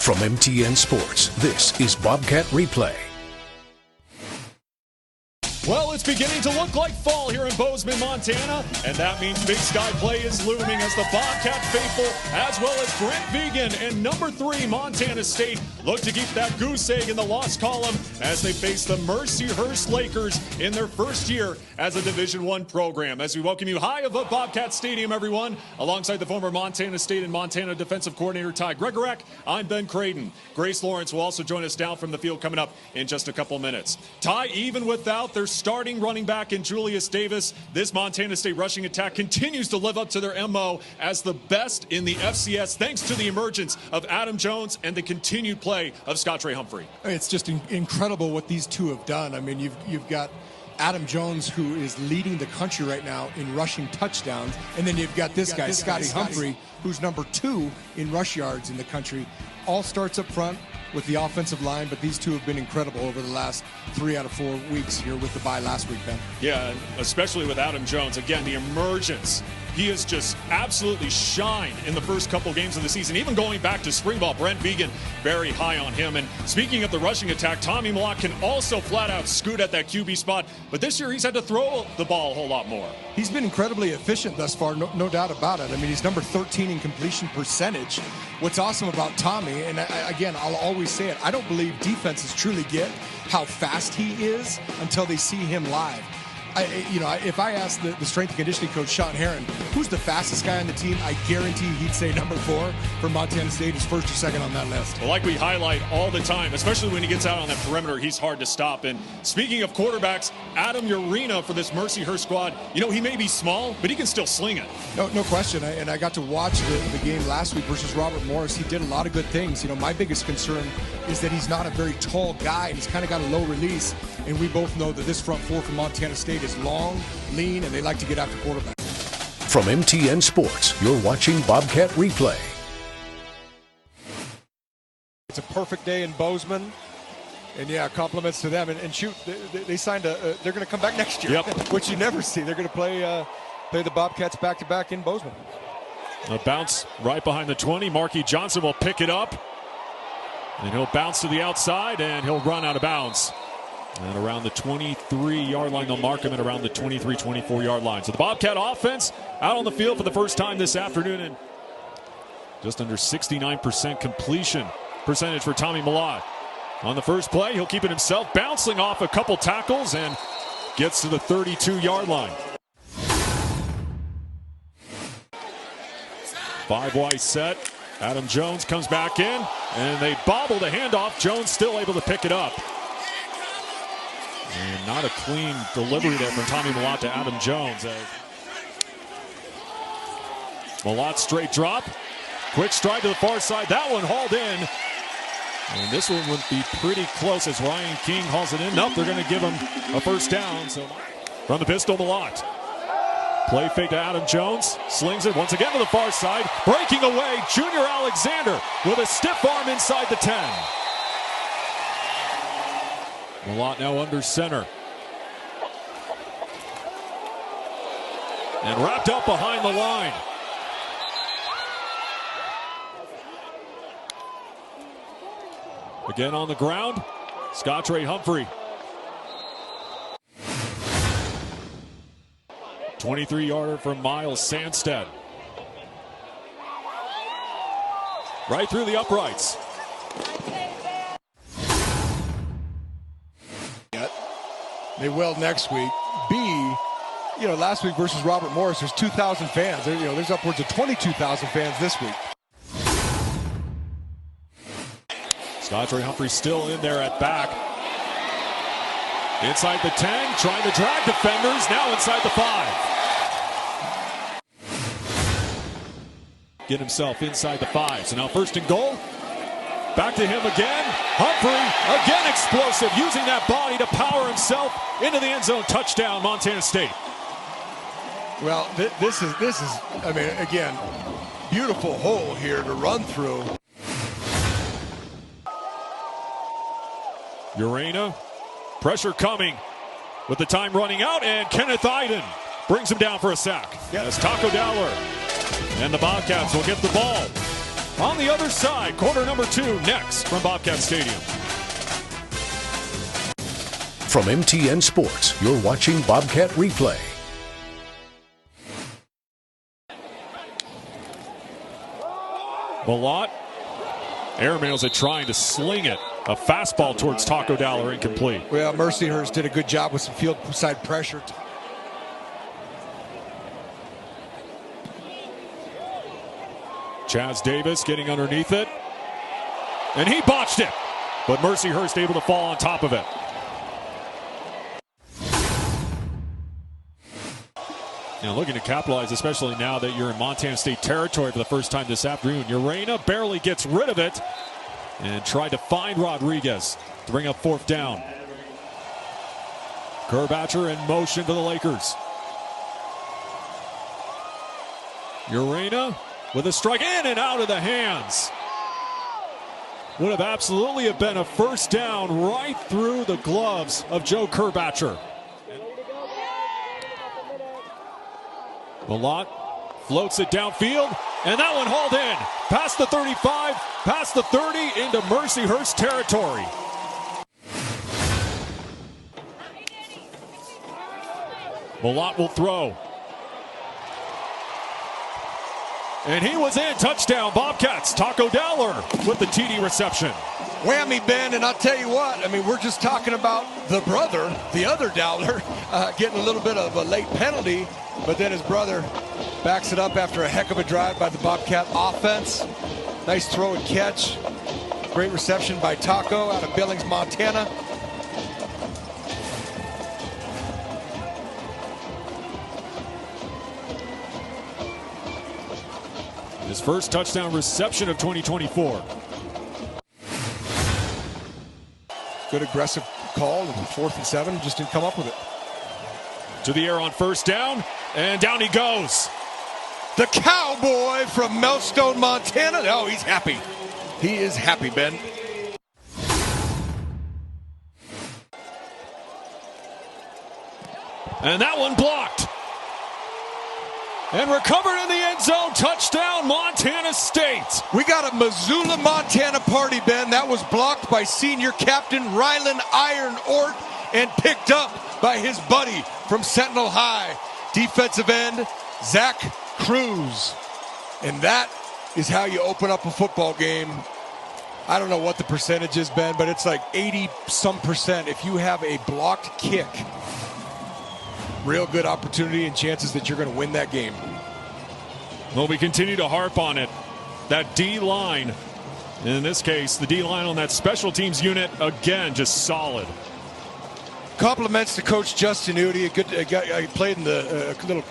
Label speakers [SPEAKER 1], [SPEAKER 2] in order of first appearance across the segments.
[SPEAKER 1] From MTN Sports, this is Bobcat Replay.
[SPEAKER 2] Well, it's beginning to look like fall here in Bozeman, Montana, and that means Big Sky play is looming as the Bobcat faithful, as well as Brent Vegan and number 3 Montana State, look to keep that goose egg in the loss column as they face the Mercyhurst Lakers in their first year as a Division I program. As we welcome you high above Bobcat Stadium, everyone, alongside the former Montana State and Montana defensive coordinator Ty Gregorak, I'm Ben Creighton. Grace Lawrence will also join us down from the field coming up in just a couple minutes. Ty, even without their starting running back in Julius Davis, this Montana State rushing attack continues to live up to their MO as the best in the FCS, thanks to the emergence of Adam Jones and the continued play of Scott Humphrey.
[SPEAKER 3] It's just incredible what these two have done. I mean, you've got Adam Jones, who is leading the country right now in rushing touchdowns, and then you've got this guy, Scotty Humphrey, who's number 2 in rush yards in the country. All starts up front with the offensive line, but these two have been incredible over the last 3 out of 4 weeks here with the bye last week, Ben.
[SPEAKER 2] Yeah, especially with Adam Jones. Again, the emergence. He has just absolutely shined in the first couple games of the season. Even going back to spring ball, Brent Vegan very high on him. And speaking of the rushing attack, Tommy Malott can also flat out scoot at that QB spot. But this year he's had to throw the ball a whole lot more.
[SPEAKER 3] He's been incredibly efficient thus far, no doubt about it. I mean, he's number 13 in completion percentage. What's awesome about Tommy, and again, I'll always say it, I don't believe defenses truly get how fast he is until they see him live. If I asked the strength and conditioning coach, Sean Herron, who's the fastest guy on the team, I guarantee he'd say number 4 for Montana State is first or second on that list.
[SPEAKER 2] Well, like we highlight all the time, especially when he gets out on that perimeter, he's hard to stop. And speaking of quarterbacks, Adam Urena for this Mercyhurst squad, he may be small, but he can still sling it.
[SPEAKER 3] No question. And I got to watch the game last week versus Robert Morris. He did a lot of good things. My biggest concern is that he's not a very tall guy, and he's kind of got a low release. And we both know that this front 4 from Montana State is long, lean, and they like to get after quarterback.
[SPEAKER 1] From MTN Sports, you're watching Bobcat Replay.
[SPEAKER 4] It's a perfect day in Bozeman. And yeah, compliments to them. And shoot, they signed they're going to come back next year, which you never see. They're going to play the Bobcats back-to-back in Bozeman.
[SPEAKER 2] A bounce right behind the 20. Markey Johnson will pick it up. And he'll bounce to the outside, and he'll run out of bounds. And around the 23-yard line, they'll mark him at around the 23, 24-yard line. So the Bobcat offense out on the field for the first time this afternoon, and just under 69% completion percentage for Tommy Malott. On the first play, he'll keep it himself, bouncing off a couple tackles and gets to the 32-yard line. 5-wide set. Adam Jones comes back in, and they bobble the handoff. Jones still able to pick it up. And not a clean delivery there from Tommy Malott to Adam Jones. Malott straight drop. Quick stride to the far side. That one hauled in. And this one would be pretty close as Ryan King hauls it in. Nope, they're going to give him a first down. So from the pistol, Malott. Play fake to Adam Jones. Slings it once again to the far side. Breaking away, Junior Alexander with a stiff arm inside the 10. Malott now under center. And wrapped up behind the line. Again on the ground, Scott Humphrey. 23-yarder from Miles Sandstead. Right through the uprights.
[SPEAKER 4] They will next week. Last week versus Robert Morris, there's 2,000 fans. There's upwards of 22,000 fans this week.
[SPEAKER 2] Scott Humphrey still in there at back. Inside the 10, trying to drag defenders, now inside the 5. Get himself inside the 5. So now first and goal. Back to him again. Humphrey, again explosive, using that body to power himself into the end zone. Touchdown, Montana State.
[SPEAKER 4] Well, this is, I mean, again, beautiful hole here to run through.
[SPEAKER 2] Urena, pressure coming with the time running out, and Kenneth Iden brings him down for a sack. As Taco Dowler and the Bobcats will get the ball on the other side. Quarter number 2 next from Bobcat Stadium.
[SPEAKER 1] From MTN Sports, you're watching Bobcat Replay.
[SPEAKER 2] Malott airmails it, trying to sling it. A fastball towards Taco Dowler, incomplete.
[SPEAKER 4] Well, Mercyhurst did a good job with some field side pressure.
[SPEAKER 2] Chaz Davis getting underneath it. And he botched it. But Mercyhurst able to fall on top of it. Now looking to capitalize, especially now that you're in Montana State territory for the first time this afternoon. Urena barely gets rid of it and tried to find Rodriguez to bring up 4th down. Kerbatcher in motion to the Lakers. Urena with a strike in and out of the hands. Would have absolutely have been a first down right through the gloves of Joe Kerbatcher. Malott floats it downfield, and that one hauled in. Past the 35, past the 30, into Mercyhurst territory. Malott will throw. And he was in. Touchdown, Bobcats. Taco Dowler with the TD reception.
[SPEAKER 4] Whammy, Ben, and I'll tell you what, I mean, we're just talking about the brother, the other Dowler, getting a little bit of a late penalty, but then his brother backs it up after a heck of a drive by the Bobcat offense. Nice throw and catch. Great reception by Taco out of Billings, Montana.
[SPEAKER 2] His first touchdown reception of 2024.
[SPEAKER 4] Good aggressive call, and 4th and 7, just didn't come up with it.
[SPEAKER 2] To the air on first down, and down he goes.
[SPEAKER 4] The cowboy from Melstone, Montana. Oh, he's happy. He is happy, Ben.
[SPEAKER 2] And that one blocked. And recovered in the end zone. Touchdown, Montana State.
[SPEAKER 4] We got a Missoula, Montana party, Ben. That was blocked by senior captain Rylan Iron Ort and picked up by his buddy from Sentinel High, defensive end Zach Cruz. And that is how you open up a football game. I don't know what the percentage is, Ben, but it's like 80-some% if you have a blocked kick. Real good opportunity and chances that you're going to win that game.
[SPEAKER 2] Well, we continue to harp on it. That D-line, in this case, the D-line on that special teams unit, again, just solid.
[SPEAKER 4] Compliments to Coach Justin Udy. A good guy played in the little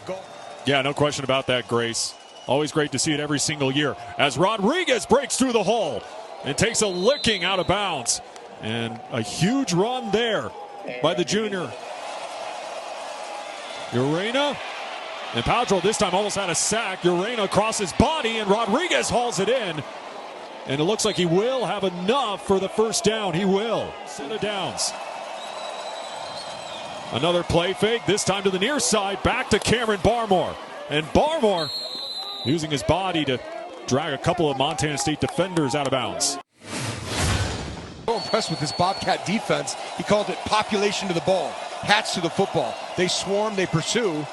[SPEAKER 4] goal.
[SPEAKER 2] Yeah, no question about that, Grace. Always great to see it every single year. As Rodriguez breaks through the hole and takes a licking out of bounds. And a huge run there by the junior. Urena, and Paltrow this time almost had a sack. Urena across his body, and Rodriguez hauls it in. And it looks like he will have enough for the first down. He will. Set of downs. Another play fake, this time to the near side, back to Cameron Barmore. And Barmore using his body to drag a couple of Montana State defenders out of bounds.
[SPEAKER 4] So impressed with this Bobcat defense. He called it population to the ball, hats to the football. They swarm, they pursue.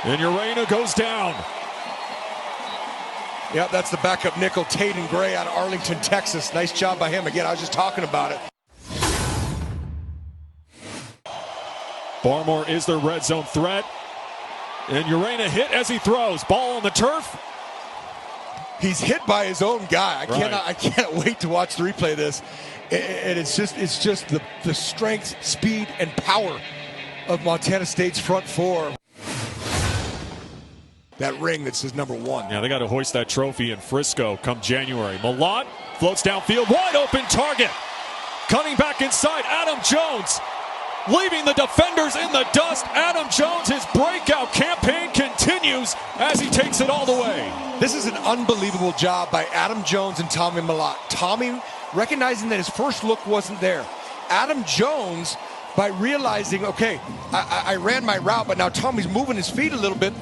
[SPEAKER 2] And Urena goes down.
[SPEAKER 4] Yep, that's the backup nickel, Taden Gray out of Arlington, Texas. Nice job by him. Again, I was just talking about it.
[SPEAKER 2] Barmore is their red zone threat. And Urena hit as he throws. Ball on the turf.
[SPEAKER 4] He's hit by his own guy.
[SPEAKER 2] Right.
[SPEAKER 4] I can't wait to watch the replay of this. And it's just the strength, speed, and power of Montana State's front four. That ring that says number 1.
[SPEAKER 2] Yeah, they got to hoist that trophy in Frisco come January. Malott floats downfield, wide open target. Cutting back inside, Adam Jones. Leaving the defenders in the dust. Adam Jones, his breakout campaign continues as he takes it all the way.
[SPEAKER 4] This is an unbelievable job by Adam Jones and Tommy Malott. Tommy recognizing that his first look wasn't there. Adam Jones, by realizing, okay, I ran my route, but now Tommy's moving his feet a little bit.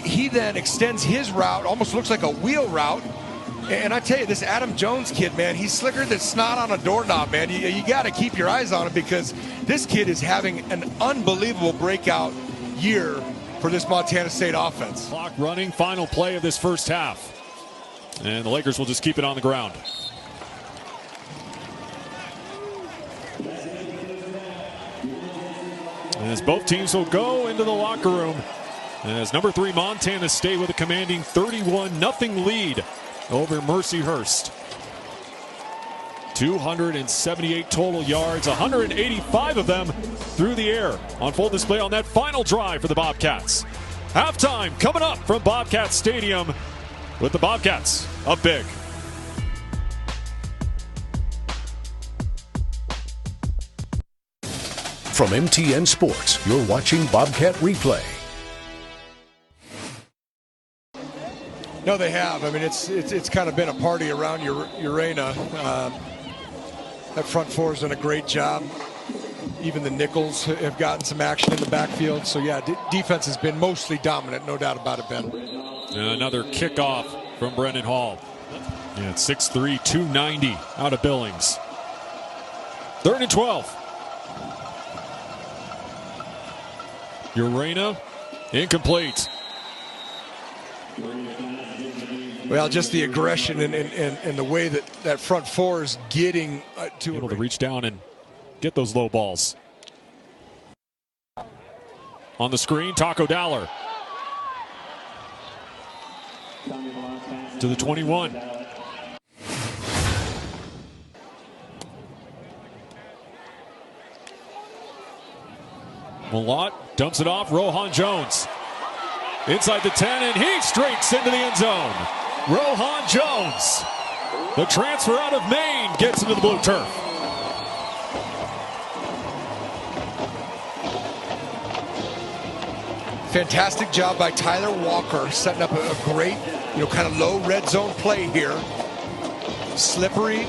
[SPEAKER 4] he then extends his route, almost looks like a wheel route. And I tell you, this Adam Jones kid, man, he's slicker than snot on a doorknob, man. You got to keep your eyes on him because this kid is having an unbelievable breakout year for this Montana State offense.
[SPEAKER 2] Clock running, final play of this first half. And the Lakers will just keep it on the ground. As both teams will go into the locker room. As number 3 Montana State with a commanding 31-0 lead over Mercyhurst. 278 total yards, 185 of them through the air on full display on that final drive for the Bobcats. Halftime coming up from Bobcat Stadium with the Bobcats up big.
[SPEAKER 1] From MTN Sports, you're watching Bobcat Replay.
[SPEAKER 4] No, they have. I mean, it's kind of been a party around Urena. That front four has done a great job. Even the nickels have gotten some action in the backfield. So, yeah, defense has been mostly dominant, no doubt about it, Ben.
[SPEAKER 2] Another kickoff from Brendan Hall. Yeah, it's 6'3", 290 out of Billings. 3rd and 12. Urena, incomplete.
[SPEAKER 4] Well, just the aggression and the way that front four is getting to
[SPEAKER 2] able to reach down and get those low balls. On the screen, Taco Dowler. To the 21. Malott dumps it off. Rohan Jones inside the 10, and he streaks into the end zone. Rohan Jones, the transfer out of Maine, gets into the blue turf.
[SPEAKER 4] Fantastic job by Tyler Walker, setting up a great, kind of low red zone play here. Slippery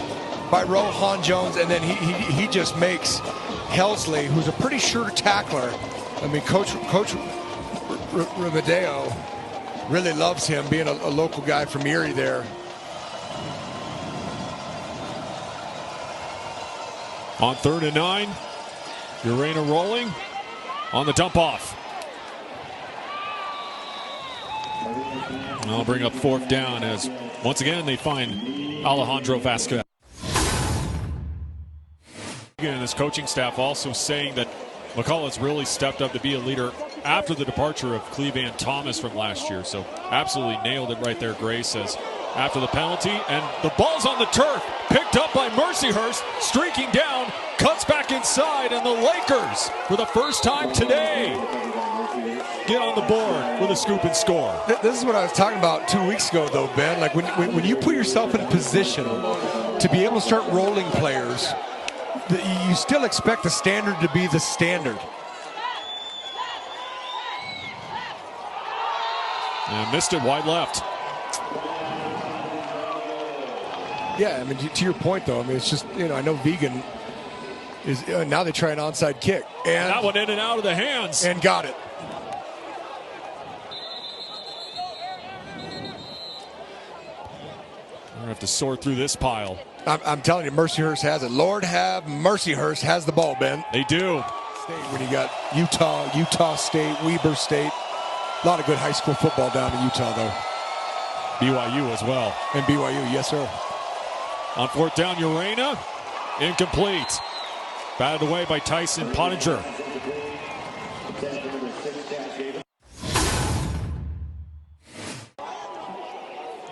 [SPEAKER 4] by Rohan Jones, and then he just makes Helsley, who's a pretty sure tackler. I mean, Coach Rivadeo really loves him, being a local guy from Erie there.
[SPEAKER 2] On 3rd and 9, Urena rolling on the dump off. I'll bring up 4th down as once again they find Alejandro Vasquez. And his coaching staff also saying that McCullough's really stepped up to be a leader after the departure of Cleveland Thomas from last year. So absolutely nailed it right there, Gray says. After the penalty, and the ball's on the turf, picked up by Mercyhurst, streaking down, cuts back inside, and the Lakers, for the first time today, get on the board with a scoop and score.
[SPEAKER 4] This is what I was talking about 2 weeks ago, though, Ben. Like when you put yourself in position to be able to start rolling players, you still expect the standard to be the standard.
[SPEAKER 2] And missed it wide left.
[SPEAKER 4] Yeah, I mean, to your point, though, I mean, it's just, I know Vegan is, now they try an onside kick. And
[SPEAKER 2] that one in and out of the hands.
[SPEAKER 4] And got it.
[SPEAKER 2] We're going to have to sort through this pile.
[SPEAKER 4] I'm telling you, Mercyhurst has it. Lord have Mercyhurst has the ball, Ben.
[SPEAKER 2] They do.
[SPEAKER 4] When you got Utah State, Weber State. A lot of good high school football down in Utah, though.
[SPEAKER 2] BYU as well.
[SPEAKER 4] And BYU, yes, sir.
[SPEAKER 2] On 4th down, Urena, incomplete. Batted away by Tyson Pottinger.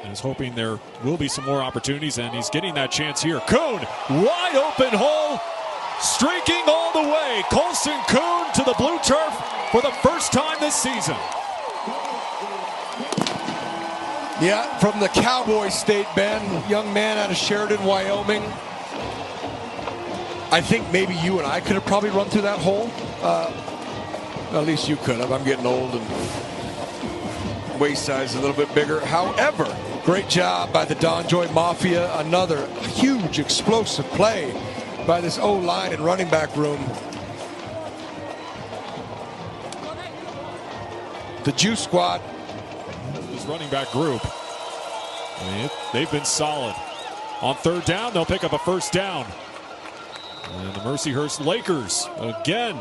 [SPEAKER 2] And is hoping there will be some more opportunities, and he's getting that chance here. Kuhn, wide open hole, streaking all the way. Colson Kuhn to the blue turf for the first time this season.
[SPEAKER 4] Yeah, from the Cowboy State, Ben, young man out of Sheridan, Wyoming. I think maybe you and I could have probably run through that hole. At least you could have. I'm getting old and waist size a little bit bigger. However, great job by the Don Joy Mafia. Another huge explosive play by this O-line and running back room. The Juice Squad
[SPEAKER 2] running back group. They've been solid. On third down, they'll pick up a first down. And the Mercyhurst Lakers again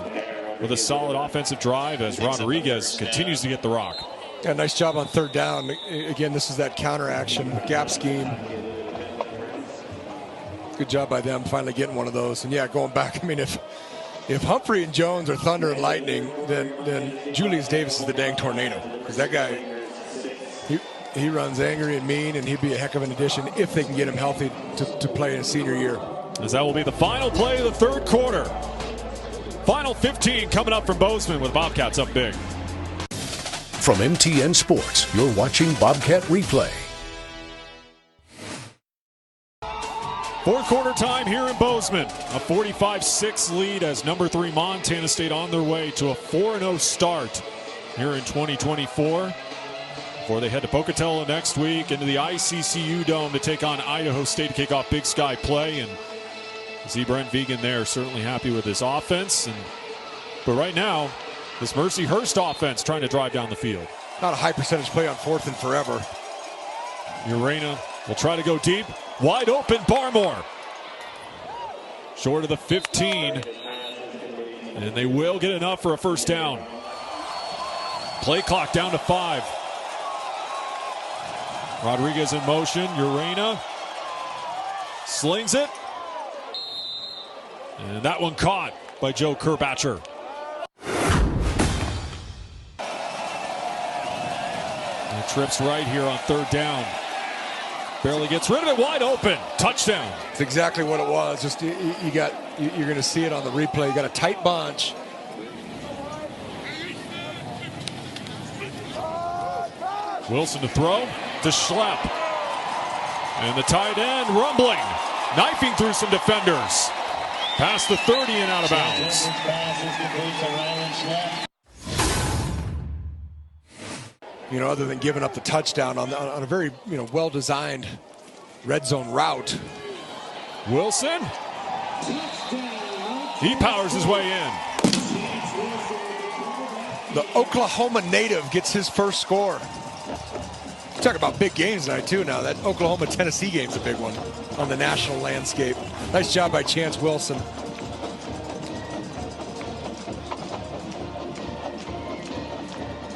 [SPEAKER 2] with a solid offensive drive as Rodriguez continues to get the rock.
[SPEAKER 4] Yeah, nice job on third down. Again, this is that counter action, gap scheme. Good job by them finally getting one of those. And yeah, going back, I mean, if Humphrey and Jones are thunder and lightning, then Julius Davis is the dang tornado. Because that guy, he runs angry and mean, and he'd be a heck of an addition if they can get him healthy to play in his senior year.
[SPEAKER 2] As that will be the final play of the third quarter. Final 15 coming up from Bozeman with Bobcats up big.
[SPEAKER 1] From MTN Sports, you're watching Bobcat Replay.
[SPEAKER 2] Fourth quarter time here in Bozeman. A 45-6 lead as number 3 Montana State on their way to a 4-0 start here in 2024. Before they head to Pocatello next week into the ICCU Dome to take on Idaho State to kick off Big Sky play. And see Brent Vegan there, certainly happy with his offense. But right now, this Mercyhurst offense trying to drive down the field.
[SPEAKER 4] Not a high percentage play on fourth and forever.
[SPEAKER 2] Urena will try to go deep. Wide open, Barmore. Short of the 15. And they will get enough for a first down. Play clock down to 5. Rodriguez in motion. Urena slings it. And that one caught by Joe Kerbatcher. And trips right here on third down. Barely gets rid of it, wide open. Touchdown.
[SPEAKER 4] It's exactly what it was. Just you're going to see it on the replay. You got a tight bunch.
[SPEAKER 2] Wilson to throw to Schlepp. And the tight end rumbling, knifing through some defenders. Past the 30 and out of bounds.
[SPEAKER 4] You know, other than giving up the touchdown on a very, well-designed red zone route.
[SPEAKER 2] Wilson. He powers his way in.
[SPEAKER 4] The Oklahoma native gets his first score. Talk about big games tonight, too, now. That Oklahoma-Tennessee game's a big one on the national landscape. Nice job by Chance Wilson.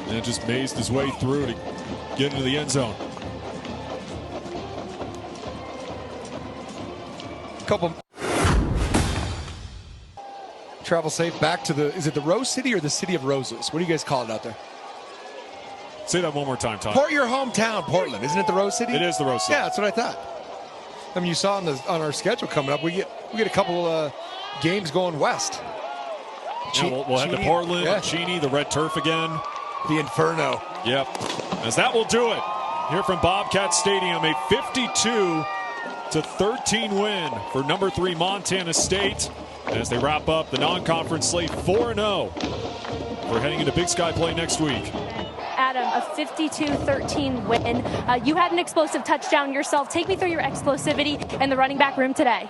[SPEAKER 2] And just mazed his way through to get into the end zone.
[SPEAKER 4] Couple. Travel safe back to is it the Rose City or the City of Roses? What do you guys call it out there?
[SPEAKER 2] Say that one more time, Todd.
[SPEAKER 4] Your hometown, Portland. Isn't it the Rose City?
[SPEAKER 2] It is the Rose City.
[SPEAKER 4] Yeah, that's what I thought. I mean, you saw on our schedule coming up, we get a couple games going west.
[SPEAKER 2] Yeah, we'll head to Portland, Cheney, the red turf again.
[SPEAKER 4] The Inferno.
[SPEAKER 2] Yep. As that will do it here from Bobcat Stadium, a 52-13 win for number 3 Montana State as they wrap up the non-conference slate 4-0 for heading into Big Sky play next week.
[SPEAKER 5] Adam, a 52-13 win. You had an explosive touchdown yourself. Take me through your explosivity in the running back room today.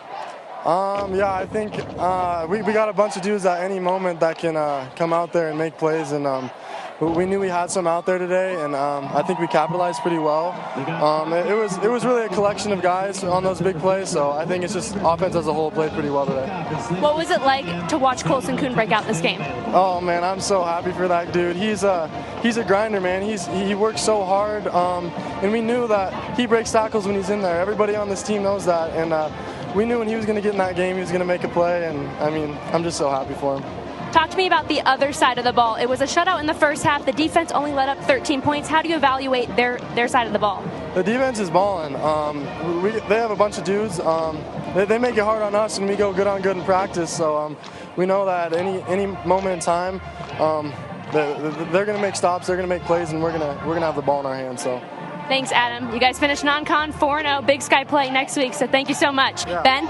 [SPEAKER 6] Yeah, I think we got a bunch of dudes at any moment that can come out there and make plays, and we knew we had some out there today, and I think we capitalized pretty well. It was really a collection of guys on those big plays, so I think it's just offense as a whole played pretty well today.
[SPEAKER 5] What was it like to watch Colson Kuhn break out this game?
[SPEAKER 6] Oh man, I'm so happy for that dude. He's a grinder, man. He works so hard, and we knew that he breaks tackles when he's in there. Everybody on this team knows that, and we knew when he was going to get in that game, he was going to make a play, and I mean, I'm just so happy for him.
[SPEAKER 5] Talk to me about the other side of the ball. It was a shutout in the first half. The defense only let up 13 points. How do you evaluate their side of the ball?
[SPEAKER 6] The defense is balling. They have a bunch of dudes. They make it hard on us, and we go good on good in practice. So we know that any moment in time, they're going to make stops, they're going to make plays, and we're going to have the ball in our hands. So.
[SPEAKER 5] Thanks, Adam. You guys finish non-con 4-0, Big Sky play next week. So thank you so much, Ben.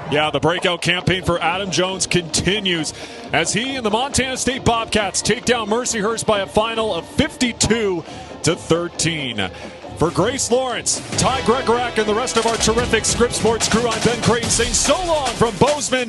[SPEAKER 2] Yeah, the breakout campaign for Adam Jones continues as he and the Montana State Bobcats take down Mercyhurst by a final of 52-13. For Grace Lawrence, Ty Gregorak, and the rest of our terrific Scripps Sports crew, I'm Ben Creighton saying so long from Bozeman.